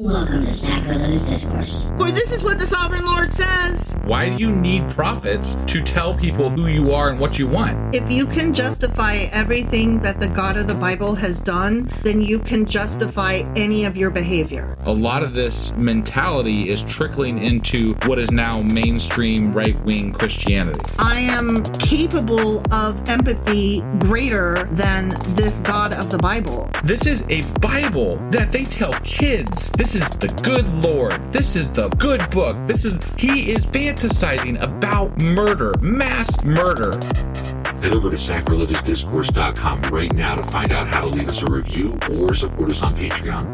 Welcome to Sacrilegious Discourse. For this is what the Sovereign Lord says. Why do you need prophets to tell people who you are and what you want? If you can justify everything that the God of the Bible has done, then you can justify any of your behavior. A lot of this mentality is trickling into what is now mainstream right-wing Christianity. I am capable of empathy greater than this God of the Bible. This is a Bible that they tell kids. This is the good Lord. This is the good book. He is fantasizing about murder, mass murder. Head over to sacrilegiousdiscourse.com right now to find out how to leave us a review or support us on Patreon.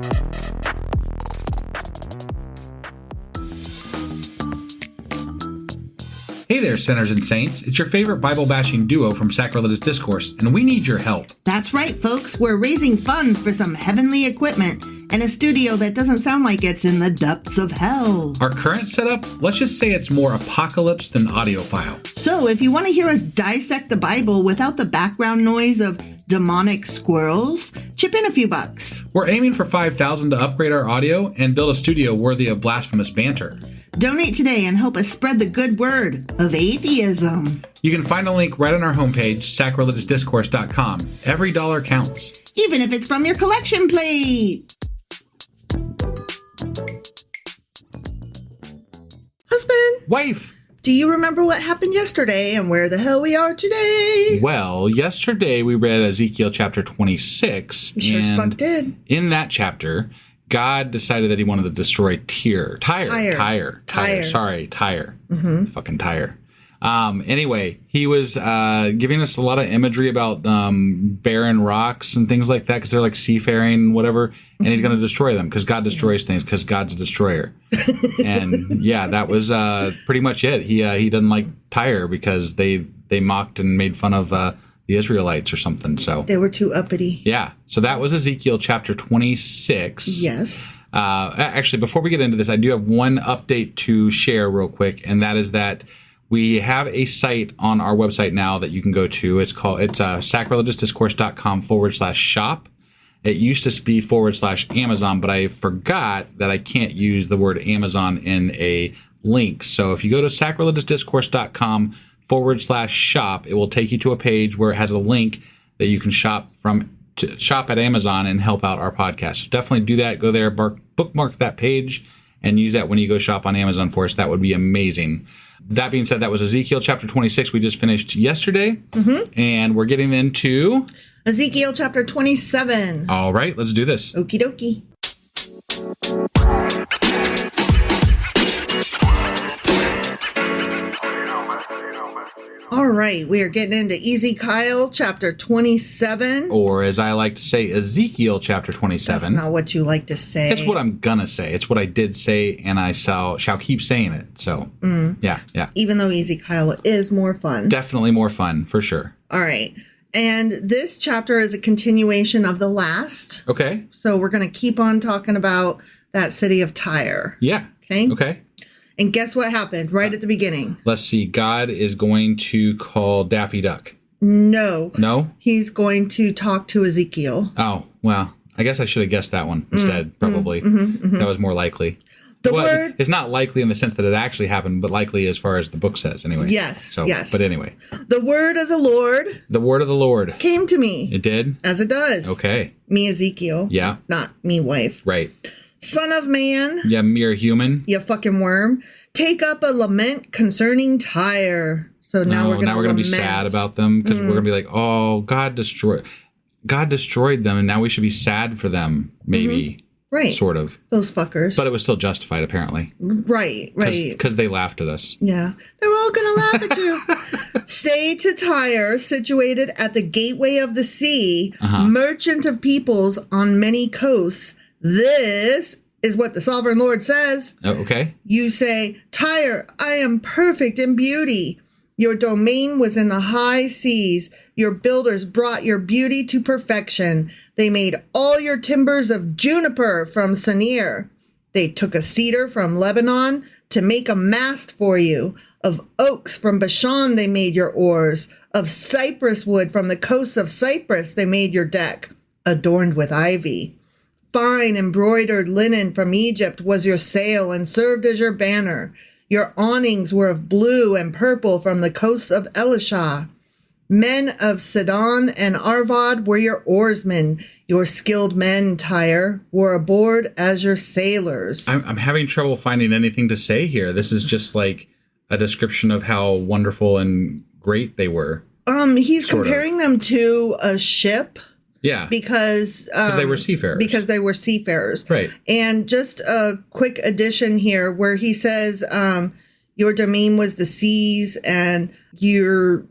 Hey there, sinners and saints. It's your favorite Bible-bashing duo from Sacrilegious Discourse, and we need your help. That's right, folks. We're raising funds for some heavenly equipment and a studio that doesn't sound like it's in the depths of hell. Our current setup, let's just say it's more apocalypse than audiophile. So if you want to hear us dissect the Bible without the background noise of demonic squirrels, chip in a few bucks. We're aiming for $5,000 to upgrade our audio and build a studio worthy of blasphemous banter. Donate today and help us spread the good word of atheism. You can find a link right on our homepage, sacrilegiousdiscourse.com. Every dollar counts. Even if it's from your collection plate. Husband, Wife! do you remember what happened yesterday and where the hell we are today? Well, yesterday we read Ezekiel Chapter 26. We sure as fuck did. In that chapter, God decided that he wanted to destroy Tyre. Sorry, Tyre. Mm-hmm. Fucking Tyre. Anyway, he was giving us a lot of imagery about barren rocks and things like that because they're like seafaring, whatever. And he's going to destroy them because God destroys things because God's a destroyer. And yeah, that was pretty much it. He doesn't like Tyre because they mocked and made fun of the Israelites or something. So they were too uppity. Yeah. So that was Ezekiel chapter 26. Yes. Actually, before we get into this, I do have one update to share real quick, and that is that we have a site on our website now that you can go to. It's sacrilegiousdiscourse.com/shop. It used to be /Amazon, but I forgot that I can't use the word Amazon in a link. So if you go to sacrilegiousdiscourse.com/shop, it will take you to a page where it has a link that you can shop at Amazon and help out our podcast. So definitely do that. Go there, bookmark that page, and use that when you go shop on Amazon for us. That would be amazing. That being said, that was Ezekiel chapter 26 we just finished yesterday, and we're getting into Ezekiel chapter 27. All right, let's do this. Okie dokie. All right, we are getting into Ezekiel chapter 27. Or as I like to say, Ezekiel chapter 27. That's not what you like to say. It's what I'm gonna say. It's what I did say, and I shall keep saying it. So, yeah. Even though Ezekiel is more fun. Definitely more fun, for sure. All right. And this chapter is a continuation of the last. Okay. So we're going to keep on talking about that city of Tyre. Yeah. Okay. And guess what happened right at the beginning? Let's see. God is going to call Daffy Duck. No. No? He's going to talk to Ezekiel. Oh, well, I guess I should have guessed that one instead, probably. That was more likely. It's not likely in the sense that it actually happened, but likely as far as the book says, anyway. Yes. But anyway. The word of the Lord. The word of the Lord. Came to me. It did? As it does. Okay. Me, Ezekiel. Yeah. Not me, wife. Right. Son of man. Yeah, mere human. You fucking worm. Take up a lament concerning Tyre. So now we're going to be sad about them because we're going to be like, oh, God destroyed them, and now we should be sad for them, maybe. Right. Sort of. Those fuckers. But it was still justified, apparently. Right. Because they laughed at us. Yeah. They're all going to laugh at you. Say to Tyre, situated at the gateway of the sea, merchant of peoples on many coasts, this is what the Sovereign Lord says. Oh, okay. You say, Tyre, I am perfect in beauty. Your domain was in the high seas. Your builders brought your beauty to perfection. They made all your timbers of juniper from Sinir. They took a cedar from Lebanon to make a mast for you. Of oaks from Bashan they made your oars. Of cypress wood from the coasts of Cyprus they made your deck, adorned with ivy. Fine embroidered linen from Egypt was your sail and served as your banner. Your awnings were of blue and purple from the coasts of Elisha. Men of Sidon and Arvad were your oarsmen. Your skilled men, Tyre, were aboard as your sailors. I'm having trouble finding anything to say here. This is just like a description of how wonderful and great they were. He's comparing them to a ship. Yeah. Because they were seafarers. Because they were seafarers. Right. And just a quick addition here where he says your domain was the seas and your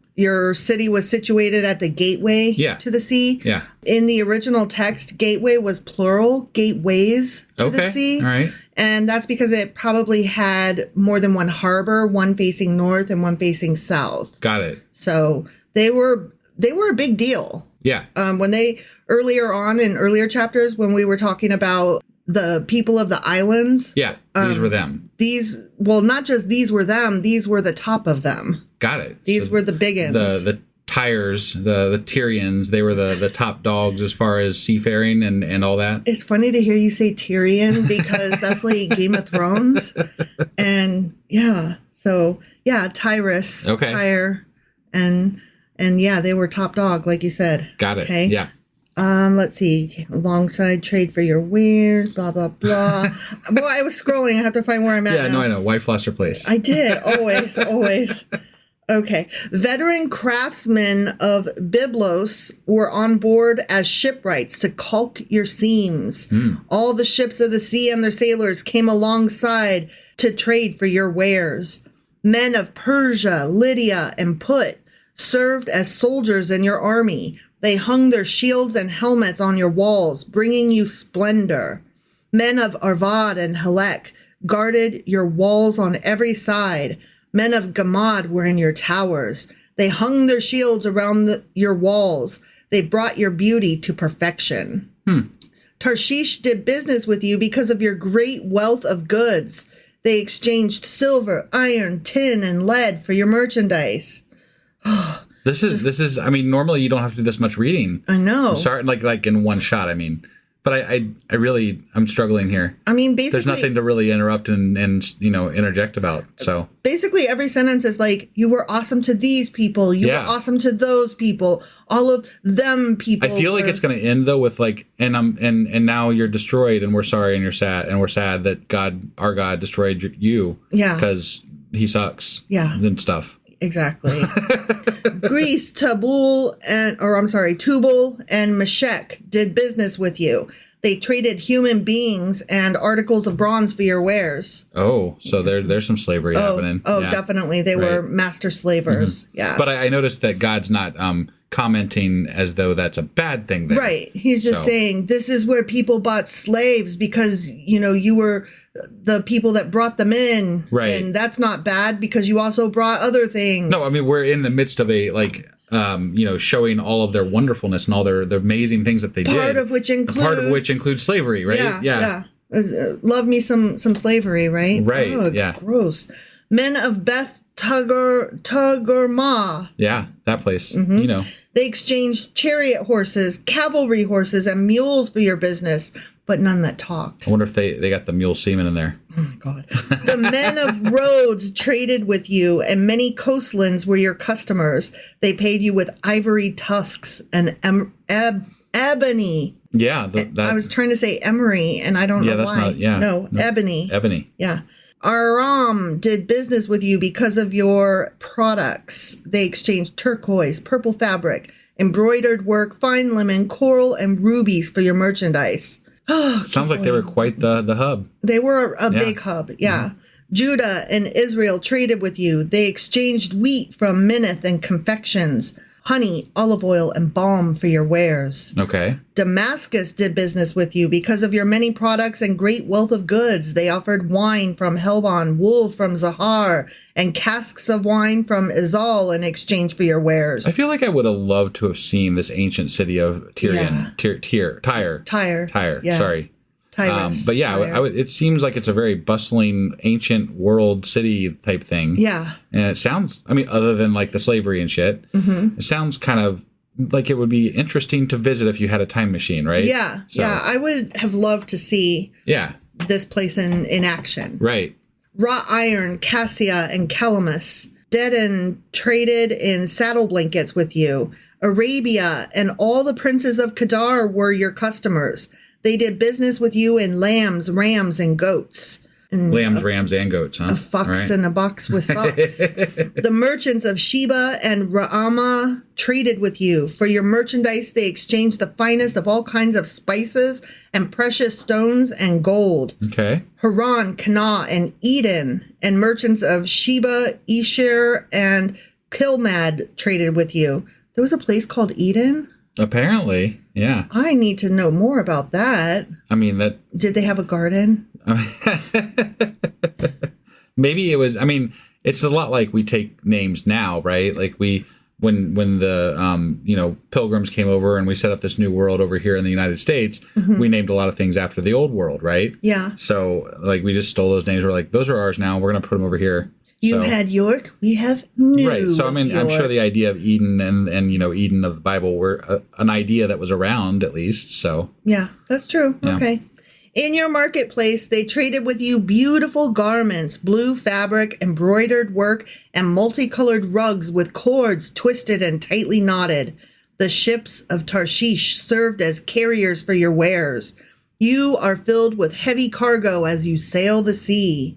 city was situated at the gateway to the sea. Yeah. In the original text, gateway was plural, gateways to the sea. All right. And that's because it probably had more than one harbor, one facing north and one facing south. Got it. So they were a big deal. Yeah. When they earlier on in earlier chapters, when we were talking about the people of the islands. Yeah. These were them. Not just these were them, these were the top of them. Got it. These were the big ends. The Tyres, the Tyrians, they were the top dogs as far as seafaring and all that. It's funny to hear you say Tyrion because that's like Game of Thrones. And yeah. So yeah, Tyrus. Okay. Tyre. And yeah, they were top dog, like you said. Got it. Okay. Yeah. Let's see. Alongside trade for your wares, blah, blah, blah. Well, I was scrolling. I have to find where I'm at. Yeah, now. no, I know. Why Foster Place? I did. Always, always. Okay. Veteran craftsmen of Byblos were on board as shipwrights to caulk your seams. All the ships of the sea and their sailors came alongside to trade for your wares. Men of Persia, Lydia, and Put served as soldiers in your army. They hung their shields and helmets on your walls, bringing you splendor. Men of Arvad and Helek guarded your walls on every side. Men of Gamad were in your towers. They hung their shields around your walls. They brought your beauty to perfection. Tarshish did business with you because of your great wealth of goods. They exchanged silver, iron, tin, and lead for your merchandise. This is. I mean, normally you don't have to do this much reading. I know. I'm sorry, like in one shot. I mean, but I really, I'm struggling here. I mean, basically, there's nothing to really interrupt and interject about. So basically, every sentence is like, "You were awesome to these people. You were awesome to those people. All of them people." I feel like it's going to end though with like, and now you're destroyed, and we're sorry, and you're sad, and we're sad that our God, destroyed you. Yeah, because he sucks. Yeah, and stuff. Exactly. Greece, Tubal, and Meshech did business with you. They traded human beings and articles of bronze for your wares. Oh, so there's some slavery happening. Oh, yeah. Definitely. They were master slavers. Mm-hmm. Yeah. But I noticed that God's not commenting as though that's a bad thing there. Right. He's just saying this is where people bought slaves because, you were the people that brought them in. Right. And that's not bad because you also brought other things. No, I mean, we're in the midst of a showing all of their wonderfulness and all their amazing things that they did. Part of which includes slavery, right? Yeah. Love me some slavery, right? Right. Oh, yeah. Gross. Men of Beth Tuggerma. Yeah, that place. Mm-hmm. They exchanged chariot horses, cavalry horses, and mules for your business, but none that talked. I wonder if they got the mule semen in there. Oh, my God. The men of Rhodes traded with you, and many coastlands were your customers. They paid you with ivory tusks and ebony. Yeah. I was trying to say emery, and I don't know that's why. Not, no, ebony. Ebony. Yeah. Aram did business with you because of your products. They exchanged turquoise, purple fabric, embroidered work, fine linen, coral, and rubies for your merchandise. Oh, sounds like they were quite the hub. They were a big hub, yeah. Mm-hmm. Judah and Israel traded with you. They exchanged wheat from Minnith and confections, honey, olive oil, and balm for your wares. Okay. Damascus did business with you because of your many products and great wealth of goods. They offered wine from Helbon, wool from Zahar, and casks of wine from Izal in exchange for your wares. I feel like I would have loved to have seen this ancient city of Tyre. Tyre. Yeah. Sorry. Tyrus, but yeah, it seems like it's a very bustling, ancient world city type thing. Yeah. And it sounds, I mean, other than like the slavery and shit, it sounds kind of like it would be interesting to visit if you had a time machine, right? Yeah. Yeah. I would have loved to see this place in action. Right. Wrought iron, cassia, and calamus, dead and traded in saddle blankets with you. Arabia and all the princes of Kedar were your customers. They did business with you in lambs, rams, and goats. Lambs, rams, and goats, huh? A fox in a box with socks. The merchants of Sheba and Raamah traded with you. For your merchandise, they exchanged the finest of all kinds of spices and precious stones and gold. Okay. Haran, Canaan, and Eden, and merchants of Sheba, Esher, and Kilmad traded with you. There was a place called Eden? Apparently, yeah. I need to know more about that. I mean, that... Did they have a garden? Maybe it was... I mean, it's a lot like we take names now, right? Like when the pilgrims came over and we set up this new world over here in the United States, we named a lot of things after the old world, right? Yeah. So like we just stole those names. We're like, those are ours now. We're going to put them over here. You had York, we have New Right. So I mean, York. I'm sure the idea of Eden and Eden of the Bible were an idea that was around at least. So yeah, that's true. Yeah. Okay. In your marketplace, they traded with you beautiful garments, blue fabric, embroidered work, and multicolored rugs with cords twisted and tightly knotted. The ships of Tarshish served as carriers for your wares. You are filled with heavy cargo as you sail the sea.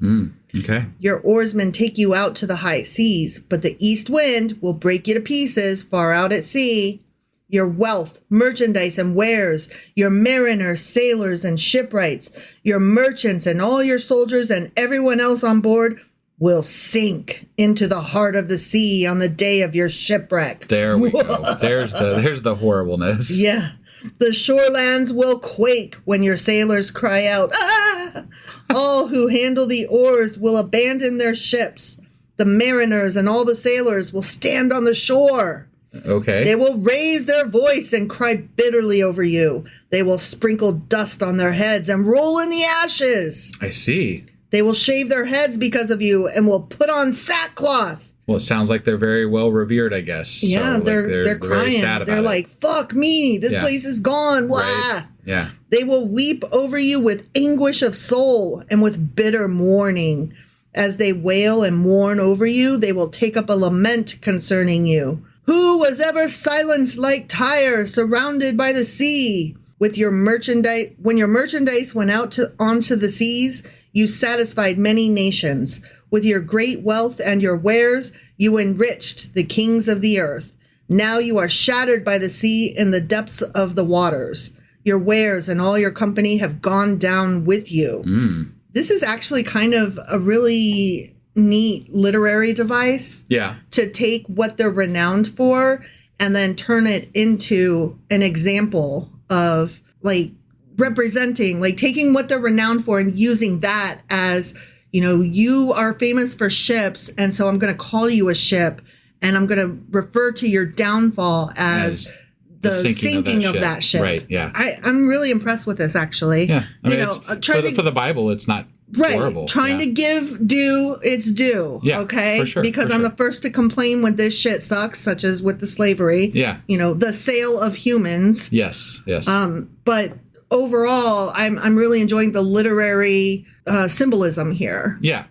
Okay. Your oarsmen take you out to the high seas, but the east wind will break you to pieces far out at sea. Your wealth, merchandise, and wares, your mariners, sailors, and shipwrights, your merchants, and all your soldiers, and everyone else on board will sink into the heart of the sea on the day of your shipwreck. There we go. There's the horribleness. Yeah. The shorelands will quake when your sailors cry out, "Ah!" All who handle the oars will abandon their ships. The mariners and all the sailors will stand on the shore. Okay. They will raise their voice and cry bitterly over you. They will sprinkle dust on their heads and roll in the ashes. I see. They will shave their heads because of you and will put on sackcloth. Well, it sounds like they're very well revered, I guess. Yeah, so, they're very crying. sad about They're it. like, fuck me. This place is gone. Wah. Right. Yeah. They will weep over you with anguish of soul and with bitter mourning. As they wail and mourn over you, they will take up a lament concerning you. Who was ever silenced like Tyre, surrounded by the sea? With your merchandise, when your merchandise went out onto the seas, you satisfied many nations. With your great wealth and your wares, you enriched the kings of the earth. Now you are shattered by the sea in the depths of the waters. Your wares and all your company have gone down with you. This is actually kind of a really neat literary device. Yeah. To take what they're renowned for and then turn it into an example of like representing, like taking what they're renowned for and using that as, you are famous for ships, and so I'm going to call you a ship, and I'm going to refer to your downfall as the sinking of that ship. Right, yeah. I'm really impressed with this, actually. Yeah. I mean, for the Bible, it's not horrible. Trying to give due its due. Yeah, okay? for sure. Because I'm the first to complain when this shit sucks, such as with the slavery. Yeah. The sale of humans. Yes. But overall, I'm really enjoying the literary symbolism here. Yeah.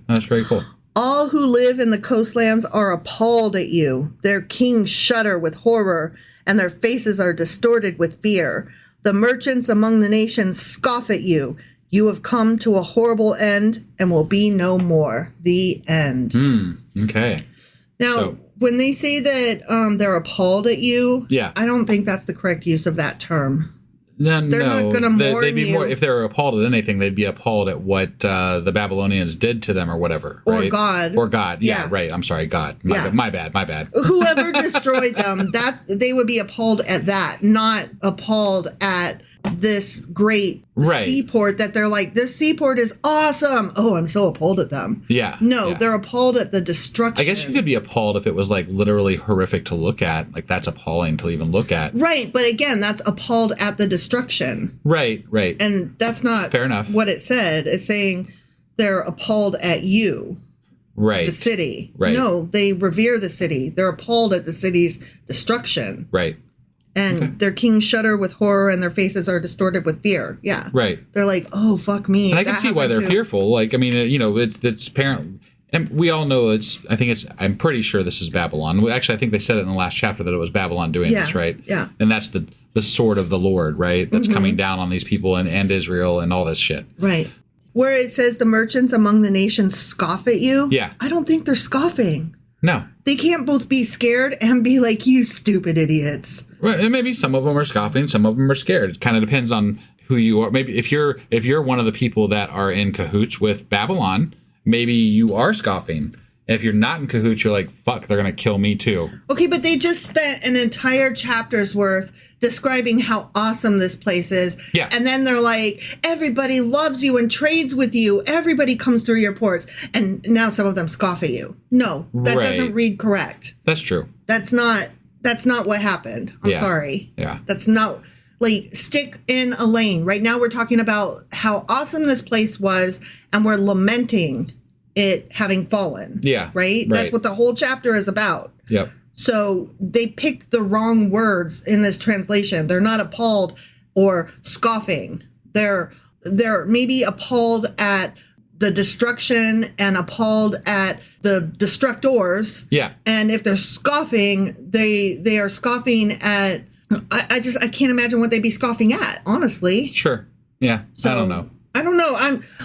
That's very cool. All who live in the coastlands are appalled at you. Their kings shudder with horror, and their faces are distorted with fear. The merchants among the nations scoff at you. You have come to a horrible end and will be no more. The end. Okay. Now, when they say that they're appalled at you, I don't think that's the correct use of that term. No, they're not going to mourn they'd be you. more, if they were appalled at anything, they'd be appalled at what the Babylonians did to them or whatever. Right? Or God. Or God. Yeah, right. I'm sorry, God. My bad. Whoever destroyed them, they would be appalled at that, not appalled at this great seaport that they're like, this seaport is awesome. Oh, I'm so appalled at them. Yeah. No, they're appalled at the destruction. I guess you could be appalled if it was like literally horrific to look at. Like that's appalling to even look at. Right. But again, that's appalled at the destruction. Right. And that's not fair enough. What it said. It's saying they're appalled at you. Right. the city. Right. No, they revere the city. They're appalled at the city's destruction. Right. And their kings shudder with horror and their faces are distorted with fear. Yeah. Right. They're like, oh, fuck me. And I can see why they're fearful. Like, I mean, it's apparent. And we all know I'm pretty sure this is Babylon. Actually, I think they said it in the last chapter that it was Babylon doing this, right? Yeah. And that's the sword of the Lord, right? That's coming down on these people and Israel and all this shit. Right. Where it says the merchants among the nations scoff at you. Yeah. I don't think they're scoffing. No. They can't both be scared and be like, you stupid idiots. Right. And maybe some of them are scoffing, some of them are scared. It kind of depends on who you are. Maybe if you're one of the people that are in cahoots with Babylon, maybe you are scoffing. And if you're not in cahoots, you're like, fuck, they're going to kill me too. Okay, but they just spent an entire chapter's worth describing how awesome this place is. Yeah. And then they're like, everybody loves you and trades with you. Everybody comes through your ports. And now some of them scoff at you. No, that doesn't read correct. That's true. That's not what happened. I'm sorry. Yeah. That's not, like, stick in a lane. Right now we're talking about how awesome this place was and we're lamenting it having fallen. Yeah. Right? That's what the whole chapter is about. Yep. So they picked the wrong words in this translation. They're not appalled or scoffing. They're maybe appalled at the destruction and appalled at the destructors. Yeah. And if they're scoffing, they are scoffing at. I can't imagine what they'd be scoffing at. Honestly. Sure. Yeah. So, I don't know.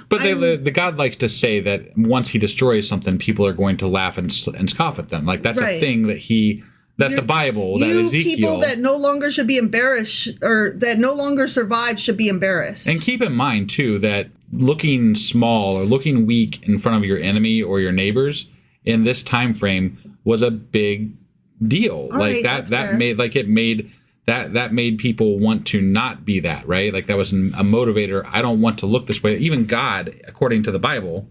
But the God likes to say that once he destroys something, people are going to laugh and scoff at them. Like that's a thing that the Bible, that Ezekiel. People that no longer should be embarrassed or that no longer survive should be embarrassed. And keep in mind too that looking small or looking weak in front of your enemy or your neighbors in this time frame was a big deal. All like right, that made people want to not be that, right? Like that was a motivator. I don't want to look this way. Even God, according to the Bible,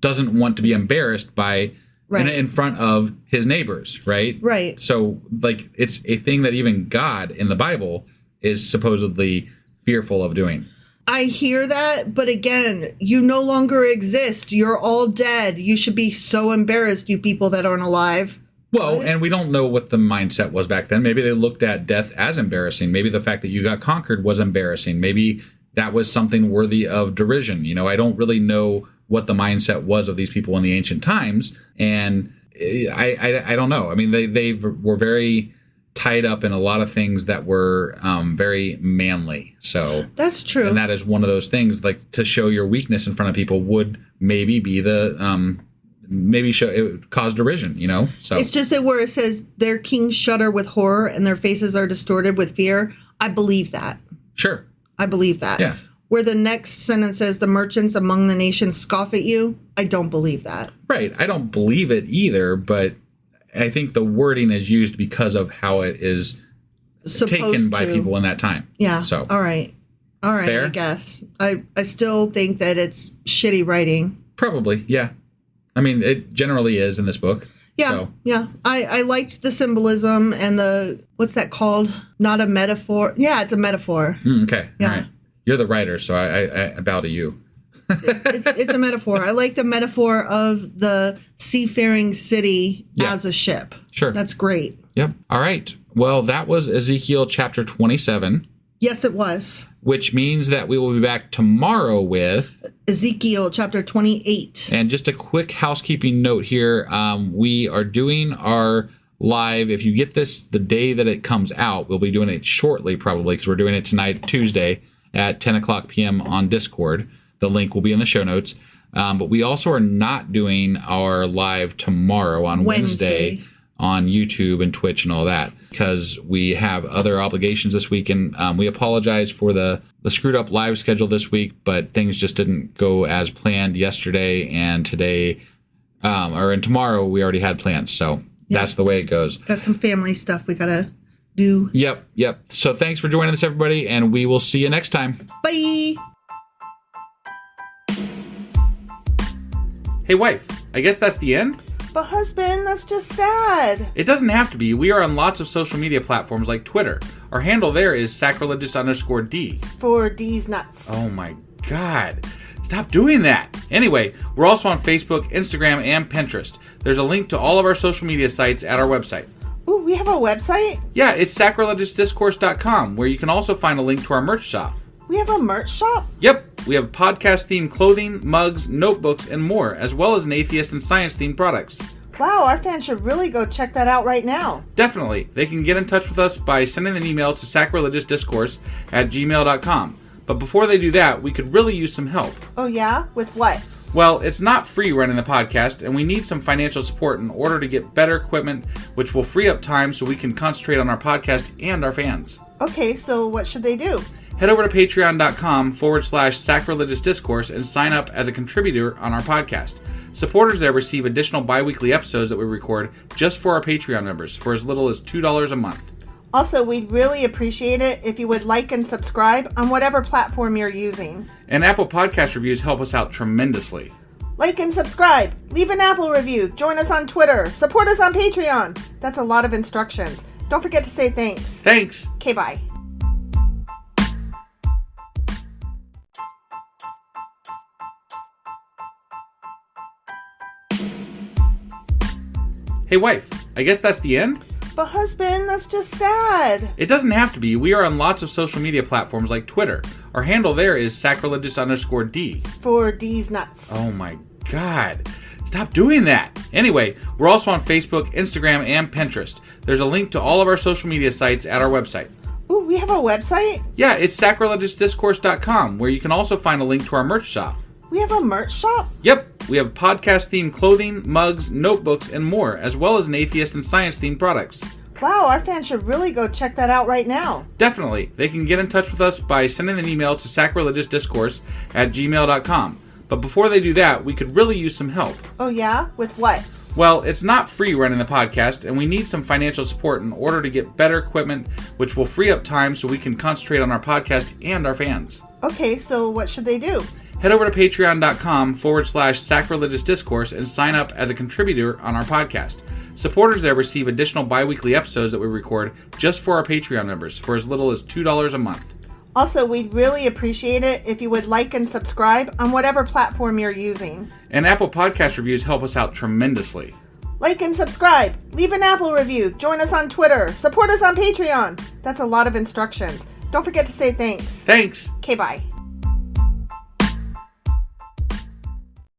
doesn't want to be embarrassed by in front of his neighbors, right? Right. So like it's a thing that even God in the Bible is supposedly fearful of doing. I hear that, but again, you no longer exist. You're all dead. You should be so embarrassed, you people that aren't alive. Well, and we don't know what the mindset was back then. Maybe they looked at death as embarrassing. Maybe the fact that you got conquered was embarrassing. Maybe that was something worthy of derision. You know, I don't really know what the mindset was of these people in the ancient times. And I don't know. I mean, they were very tied up in a lot of things that were very manly. So that's true. And that is one of those things, like to show your weakness in front of people would maybe be the... maybe it would cause derision, you know? So it's just that where it says their kings shudder with horror and their faces are distorted with fear. I believe that. Sure. I believe that. Yeah. Where the next sentence says the merchants among the nations scoff at you. I don't believe that. Right. I don't believe it either, but I think the wording is used because of how it is taken by people in that time. Yeah. So all right. Fair? I guess. I still think that it's shitty writing. Probably. Yeah. I mean, it generally is in this book. Yeah, so. Yeah. I liked the symbolism and the, what's that called? Not a metaphor. Yeah, it's a metaphor. Okay. Yeah. All right. You're the writer, so I bow to you. It's a metaphor. I like the metaphor of the seafaring city as a ship. Sure. That's great. Yep. All right. Well, that was Ezekiel chapter 27. Yes, it was. Which means that we will be back tomorrow with Ezekiel chapter 28. And just a quick housekeeping note here. We are doing our live. If you get this the day that it comes out, we'll be doing it shortly probably because we're doing it tonight, Tuesday at 10 o'clock p.m. on Discord. The link will be in the show notes. But we also are not doing our live tomorrow on Wednesday on YouTube and Twitch and all that because we have other obligations this week. And we apologize for the screwed up live schedule this week, but things just didn't go as planned yesterday and today, and tomorrow we already had plans. So that's the way it goes. Got some family stuff we got to do. Yep. So thanks for joining us, everybody, and we will see you next time. Bye. Hey, wife, I guess that's the end? But husband, that's just sad. It doesn't have to be. We are on lots of social media platforms like Twitter. Our handle there is sacrilegious_D. For D's nuts. Oh my God. Stop doing that. Anyway, we're also on Facebook, Instagram, and Pinterest. There's a link to all of our social media sites at our website. Ooh, we have a website? Yeah, it's sacrilegiousdiscourse.com, where you can also find a link to our merch shop. We have a merch shop? Yep, we have podcast-themed clothing, mugs, notebooks, and more, as well as an atheist and science-themed products. Wow, our fans should really go check that out right now. Definitely. They can get in touch with us by sending an email to sacrilegiousdiscourse@gmail.com. But before they do that, we could really use some help. Oh yeah? With what? Well, it's not free running the podcast, and we need some financial support in order to get better equipment, which will free up time so we can concentrate on our podcast and our fans. Okay, so what should they do? Head over to patreon.com/sacrilegious discourse and sign up as a contributor on our podcast. Supporters there receive additional bi-weekly episodes that we record just for our Patreon members for as little as $2 a month. Also, we'd really appreciate it if you would like and subscribe on whatever platform you're using. And Apple Podcast reviews help us out tremendously. Like and subscribe. Leave an Apple review. Join us on Twitter. Support us on Patreon. That's a lot of instructions. Don't forget to say thanks. Thanks. Okay, bye. Hey wife, I guess that's the end? But husband, that's just sad. It doesn't have to be. We are on lots of social media platforms like Twitter. Our handle there is sacrilegious_D. For D's nuts. Oh my god. Stop doing that. Anyway, we're also on Facebook, Instagram, and Pinterest. There's a link to all of our social media sites at our website. Ooh, we have a website? Yeah, it's sacrilegiousdiscourse.com, where you can also find a link to our merch shop. We have a merch shop? Yep, we have podcast-themed clothing, mugs, notebooks, and more, as well as an atheist and science-themed products. Wow, our fans should really go check that out right now. Definitely. They can get in touch with us by sending an email to sacrilegiousdiscourse@gmail.com. But before they do that, we could really use some help. Oh yeah? With what? Well, it's not free running the podcast, and we need some financial support in order to get better equipment, which will free up time so we can concentrate on our podcast and our fans. Okay, so what should they do? Head over to patreon.com/sacrilegious discourse and sign up as a contributor on our podcast. Supporters there receive additional bi-weekly episodes that we record just for our Patreon members for as little as $2 a month. Also, we'd really appreciate it if you would like and subscribe on whatever platform you're using. And Apple Podcast reviews help us out tremendously. Like and subscribe. Leave an Apple review. Join us on Twitter. Support us on Patreon. That's a lot of instructions. Don't forget to say thanks. Thanks. Okay, bye.